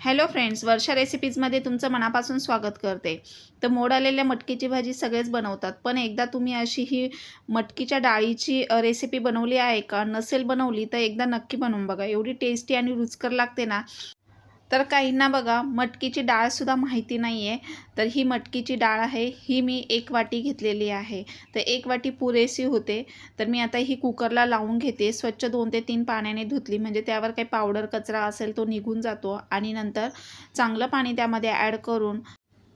Hello friends, वर्षा रेसिपीजमध्ये तुमचं मनापासून स्वागत करते. तर मोड आलेल्या मटकीची भाजी सगळेच बनवतात, पण एकदा तुम्ही अशी ही मटकीच्या डाळीची रेसिपी बनवली आहे का? नसेल बनवली तर एकदा नक्की बनवून बघा. एवढी टेस्टी आणि रुचकर लागते ना. तर काहींना बघा मटकीची डाळसुद्धा माहिती नाही आहे. तर ही मटकीची डाळ आहे, ही मी 1 वाटी घेतलेली आहे. तर 1 वाटी पुरेशी होते. तर मी आता ही कुकरला लावून घेते. स्वच्छ 2 ते 3 पाण्याने धुतली, म्हणजे त्यावर काही पावडर कचरा असेल तो निघून जातो. आणि नंतर चांगलं पाणी त्यामध्ये ॲड करून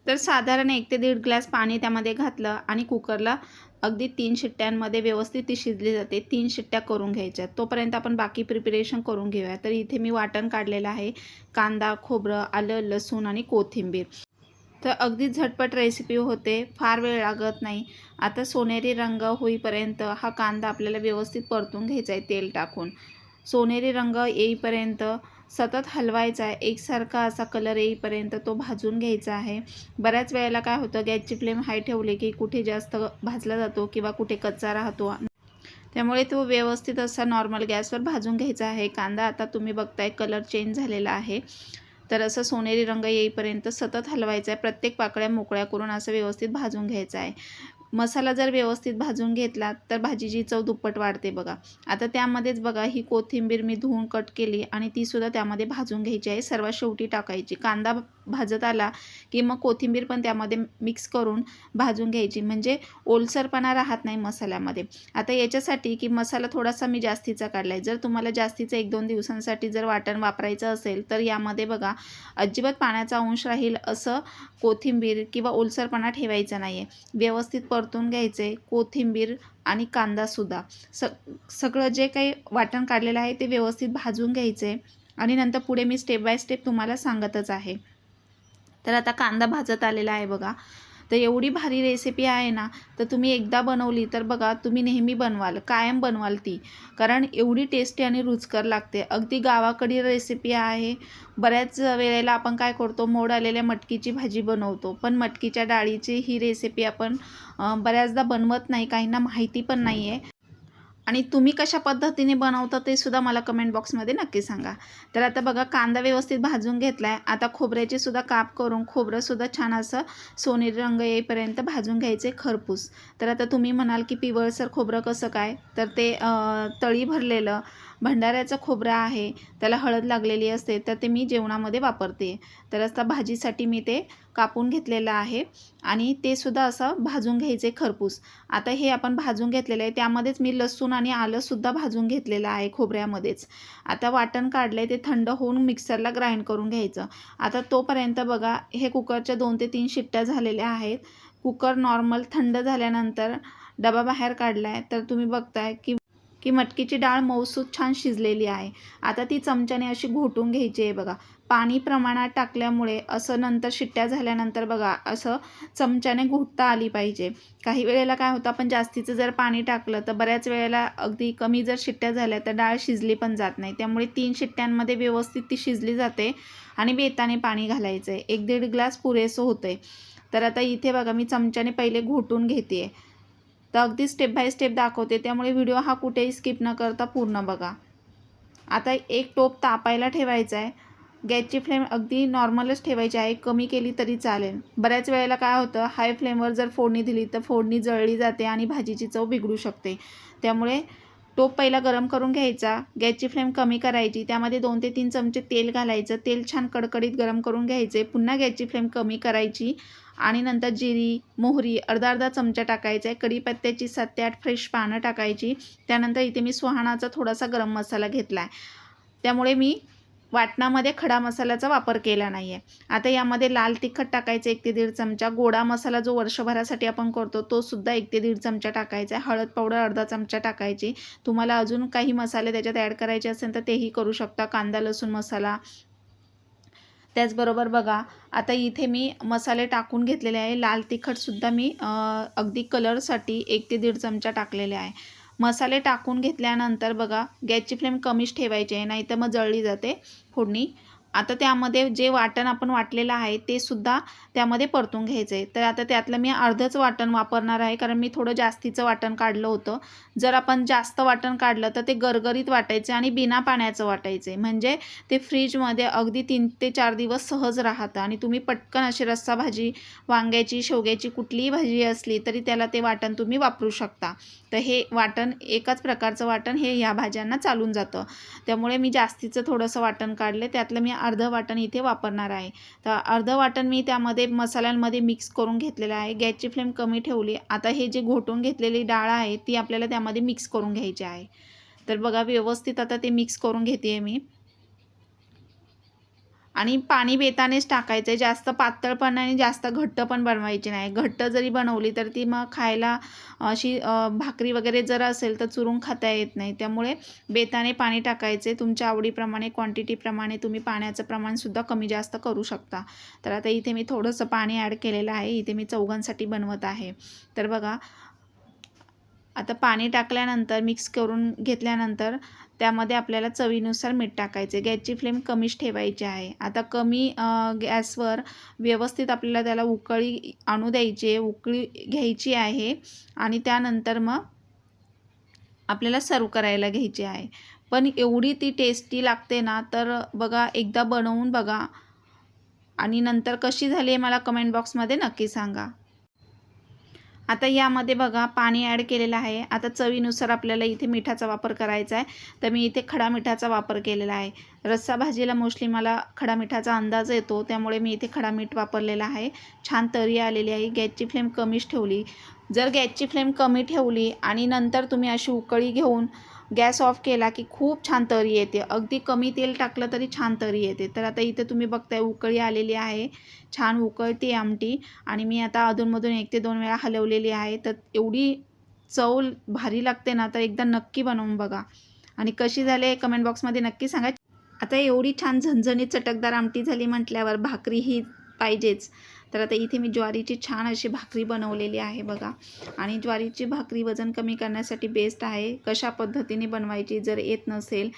तर साधारण 1 ते 1.5 ग्लास पाणी त्यामध्ये घातलं आणि कुकरला अगदी 3 शिट्ट्यांमध्ये व्यवस्थित ती शिजली जाते. 3 शिट्ट्या करून घ्यायच्या. तोपर्यंत आपण बाकी प्रिपरेशन करून घेऊया. तर इथे मी वाटण काढलेलं आहे. कांदा, खोबरं, आलं, लसूण आणि कोथिंबीर. तर अगदी झटपट रेसिपी होते, फार वेळ लागत नाही. आता सोनेरी रंग होईपर्यंत हा कांदा आपल्याला व्यवस्थित परतून घ्यायचा आहे तेल टाकून. सोनेरी रंग येईपर्यंत सतत हलवायचा आहे. एकसारखा असा कलर येईपर्यंत तो भाजून घ्यायचा आहे. बऱ्याच वेळेला काय होतं, गॅसची फ्लेम हाय ठेवली की कुठे जास्त भाजला जातो किंवा कुठे कच्चा राहतो. त्यामुळे तो व्यवस्थित असा नॉर्मल गॅसवर भाजून घ्यायचा आहे. कांदा आता तुम्ही बघताय कलर चेंज झालेला आहे. तर असं सोनेरी रंग येईपर्यंत सतत हलवायचा आहे. प्रत्येक पाकळ्या मोकळ्या करून असं व्यवस्थित भाजून घ्यायचा आहे. मसाला जर व्यवस्थित भाजून घेतला तर भाजीची चव दुप्पट वाढते बघा. आता त्यामध्येच बघा ही कोथिंबीर मी धुवून कट केली आणि तीसुद्धा त्यामध्ये भाजून घ्यायची आहे. सर्वात शेवटी टाकायची. कांदा भाजत आला की मग कोथिंबीर पण त्यामध्ये मिक्स करून भाजून घ्यायची, म्हणजे ओलसरपणा राहत नाही मसाल्यामध्ये. आता याच्यासाठी की मसाला थोडासा मी जास्तीचा काढला आहे. जर तुम्हाला जास्तीचं 1-2 दिवसांसाठी जर वाटण वापरायचं असेल तर यामध्ये बघा अजिबात पाण्याचा अंश राहील असं कोथिंबीर किंवा ओलसरपणा ठेवायचा नाही आहे. व्यवस्थित परतून घ्यायचे कोथिंबीर आणि कांदासुद्धा. सगळं जे काही वाटण काढलेलं आहे ते व्यवस्थित भाजून घ्यायचे आणि नंतर पुढे मी स्टेप बाय स्टेप तुम्हाला सांगतच आहे. तर आता कांदा भाजत आलेला आहे बघा. तर एवढी भारी रेसिपी आहे ना, तर तुम्ही एकदा बनवली तर बघा तुम्ही नेहमी बनवाल, कायम बनवाल ती. कारण एवढी टेस्टी आणि रुचकर लागते. अगदी गावाकडील रेसिपी आहे. बऱ्याच वेळेला आपण काय करतो, मोड आलेल्या मटकीची भाजी बनवतो, पण मटकीच्या डाळीची ही रेसिपी आपण बऱ्याचदा बनवत नाही, काहींना माहिती पण नाही आहे. आणि तुम्ही कशा पद्धतीने बनवता ते सुद्धा मला कमेंट बॉक्समध्ये नक्की सांगा. तर आता बघा कांदा व्यवस्थित भाजून घेतला आहे. आता खोबऱ्याचे सुद्धा काप करून खोबरंसुद्धा छान असं सोनेरी रंग येईपर्यंत भाजून घ्यायचे खरपूस. तर आता तुम्ही म्हणाल की पिवळसर खोबरं कसं काय? तर ते तळी भरलेलं भंडाऱ्याचं खोबरं आहे, त्याला हळद लागलेली असते, तर ते मी जेवणामध्ये वापरते. तर आता भाजीसाठी मी ते कापून घेतलेलं आहे आणि ते सुद्धा असं भाजून घ्यायचे खरपूस. आता हे आपण भाजून घेतलेलं आहे, त्यामध्येच मी लसूण आणि आलंसुद्धा भाजून घेतलेलं आहे खोबऱ्यामध्येच. आता वाटण काढलं आहे, ते थंड होऊन मिक्सरला ग्राइंड करून घ्यायचं. आता तोपर्यंत बघा हे कुकरच्या 2 ते 3 शिट्ट्या झालेल्या आहेत. कुकर नॉर्मल थंड झाल्यानंतर डबा बाहेर काढला आहे. तर तुम्ही बघताय की मटकीची डाळ मऊसूत छान शिजलेली आहे. आता ती चमच्याने अशी घोटून घ्यायची आहे बघा. पाणी प्रमाणात टाकल्यामुळे असं नंतर शिट्ट्या झाल्यानंतर बघा असं चमच्याने घोटता आली पाहिजे. काही वेळेला काय होतं, आपण जास्तीचं जर पाणी टाकलं तर बऱ्याच वेळेला अगदी कमी जर शिट्ट्या झाल्या तर डाळ शिजली पण जात नाही. त्यामुळे 3 शिट्ट्यांमध्ये व्यवस्थित ती शिजली जाते आणि बेताने पाणी घालायचं आहे. 1-1.5 ग्लास पुरेसं होतं आहे. तर आता इथे बघा मी चमच्याने पहिले घोटून घेते आहे. तर अगदी स्टेप बाय स्टेप दाखवते, त्यामुळे व्हिडिओ हा कुठेही स्किप न करता पूर्ण बघा. आता एक टोप तापायला ठेवायचा आहे. गॅसची फ्लेम अगदी नॉर्मलच ठेवायची आहे, कमी केली तरी चालेल. बऱ्याच वेळेला काय होतं, हाय फ्लेमवर जर फोडणी दिली तर फोडणी जळली जाते आणि भाजीची चव बिघडू शकते. त्यामुळे टोप पहिला गरम करून घ्यायचा, गॅसची फ्लेम कमी करायची, त्यामध्ये 2 ते 3 चमचे तेल घालायचं. तेल छान कडकडीत गरम करून घ्यायचे. पुन्हा गॅसची फ्लेम कमी करायची आणि नंतर जिरी, मोहरी अर्धा चमचा टाकायचा आहे. कढीपत्त्याची 7 ते 8 फ्रेश पानं टाकायची. त्यानंतर इथे मी सुहाणाचा थोडासा गरम मसाला घेतला आहे. त्यामुळे मी वाटणामध्ये खडा मसाल्याचा वापर केला नाही आहे. आता यामध्ये लाल तिखट टाकायचं 1 ते 1.5 चमचा. गोडा मसाला जो वर्षभरासाठी आपण करतो तो सुद्धा 1 ते 1.5 चमचा टाकायचा आहे. हळद पावडर अर्धा चमचा टाकायची. तुम्हाला अजून काही मसाले त्याच्यात ॲड करायचे असेल तर तेही करू शकता. कांदा लसूण मसाला. त्याचबरोबर बघा आता इथे मी मसाले टाकून घेतलेले आहे. लाल तिखटसुद्धा मी अगदी कलरसाठी 1 ते 1.5 चमचा टाकलेले आहे. मसाले टाकून घेतल्यानंतर बघा गॅसची फ्लेम कमीच ठेवायची आहे, नाहीतर मग जळली जाते फोडणी. आता त्यामध्ये जे वाटण आपण वाटलेलं आहे ते सुद्धा त्यामध्ये परतून घ्यायचं आहे. तर आता त्यातलं मी अर्धच वाटण वापरणार आहे, कारण मी थोडं जास्तीचं वाटण काढलं होतं. जर आपण जास्त वाटण काढलं तर ते गरगरीत वाटायचे आणि बिना पाण्याचं वाटायचे, म्हणजे ते फ्रीजमध्ये अगदी 3 ते 4 दिवस सहज राहतं आणि तुम्ही पटकन अशी रस्सा भाजी, वांग्याची, शेवग्याची कुठलीही भाजी असली तरी त्याला ते वाटण तुम्ही वापरू शकता. तर हे वाटण एकाच प्रकारचं वाटण हे ह्या भाज्यांना चालून जातं. त्यामुळे मी जास्तीचं थोडंसं वाटण काढले, त्यातलं मी अर्धं वाटण इथे वापरणार आहे. तर अर्धं वाटण मी त्यामध्ये मसाल्यांमध्ये मिक्स करून घेतलेलं आहे. गॅसची फ्लेम कमी ठेवली. आता हे जे घोटून घेतलेली डाळ आहे ती आपल्याला त्यामध्ये मिक्स करून घ्यायची आहे. तर बघा व्यवस्थित आता ते मिक्स करून घेते आहे मी. आणि पाणी बेतानेच टाकायचं आहे, जास्त पातळ पण आणि जास्त घट्ट पण बनवायची नाही. घट्ट जरी बनवली तर ती मग खायला अशी भाकरी वगैरे जर असेल तर चुरून खाता येत नाही. त्यामुळे बेताने पाणी टाकायचे. तुमच्या आवडीप्रमाणे, क्वांटिटीप्रमाणे तुम्ही पाण्याचं प्रमाणसुद्धा कमी जास्त करू शकता. तर आता इथे मी थोडंसं पाणी ॲड केलेलं आहे. इथे मी चौघांसाठी बनवत आहे. तर बघा, आता पाणी टाकल्यानंतर मिक्स करून घेतल्यानंतर त्यामध्ये आपल्याला चवीनुसार मीठ टाकायचे. गॅसची फ्लेम कमीच ठेवायची आहे. आता कमी गॅसवर व्यवस्थित आपल्याला त्याला उकळी आणू द्यायची आहे, उकळी घ्यायची आहे आणि त्यानंतर मग आपल्याला सर्व करायला घ्यायची आहे. पण एवढी ती टेस्टी लागते ना, तर बघा एकदा बनवून बघा आणि नंतर कशी झाली आहे मला कमेंट बॉक्समध्ये नक्की सांगा. आता यामध्ये बघा पाणी ॲड केलेलं आहे. आता चवीनुसार आपल्याला इथे मिठाचा वापर करायचा आहे. तर मी इथे खडा मिठाचा वापर केलेला आहे. रस्सा भाजीला मोस्टली मला खडा मिठाचा अंदाज येतो, त्यामुळे मी इथे खडा मीठ वापरलेला आहे. छान तरी आलेली आहे. गॅसची फ्लेम कमीच ठेवली. जर गॅसची फ्लेम कमी ठेवली आणि नंतर तुम्ही अशी उकळी घेऊन गॅस ऑफ केला की खूप छान तरी येते. अगदी कमी तेल टाकलं तरी छान तरी येते. तर आता इथे तुम्ही बघताय उकळी आलेली आहे. छान उकळते आमटी आणि मी आता अधूनमधून 1 ते 2 वेळा हलवलेली आहे. तर एवढी चव भारी लागते ना, तर एकदा नक्की बनवून बघा आणि कशी झाली कमेंट बॉक्समध्ये नक्की सांगा. आता एवढी छान झणझणीत चटकदार आमटी झाली म्हटल्यावर भाकरी ही पाहिजेच. तर आता इथे मी ज्वारीची छान अशी भाकरी बनवलेली आहे बघा. आणि ज्वारीची भाकरी वजन कमी करण्यासाठी बेस्ट आहे. कशा पद्धतीने बनवायची जर येत नसेल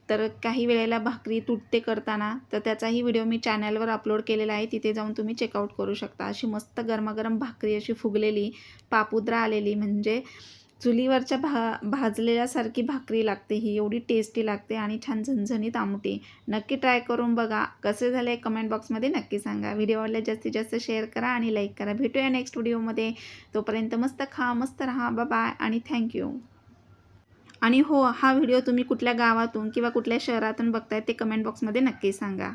तर काही वेळेला भाकरी तुटते करताना, तर त्याचाही व्हिडिओ मी चॅनलवर अपलोड केलेला आहे. तिथे जाऊन तुम्ही चेकआउट करू शकता. अशी मस्त गरमागरम भाकरी अशी फुगलेली, पापुद्रा आलेली, म्हणजे चुलीवरच्या भाजलेल्यासारखी भाकरी लागते ही. एवढी टेस्टी लागते आणि छान झणझणीत आमटी. नक्की ट्राय करून बघा. कसे झाले कमेंट बॉक्समध्ये नक्की सांगा. व्हिडिओ आवडल्यास जास्तीत जास्त शेअर करा आणि लाईक करा. भेटूया नेक्स्ट व्हिडिओमध्ये. तोपर्यंत मस्त खा, मस्त राहा. बाय आणि थँक्यू. आणि हो, हा व्हिडिओ तुम्ही कुठल्या गावातून किंवा कुठल्या शहरातून बघताय ते कमेंट बॉक्समध्ये नक्की सांगा.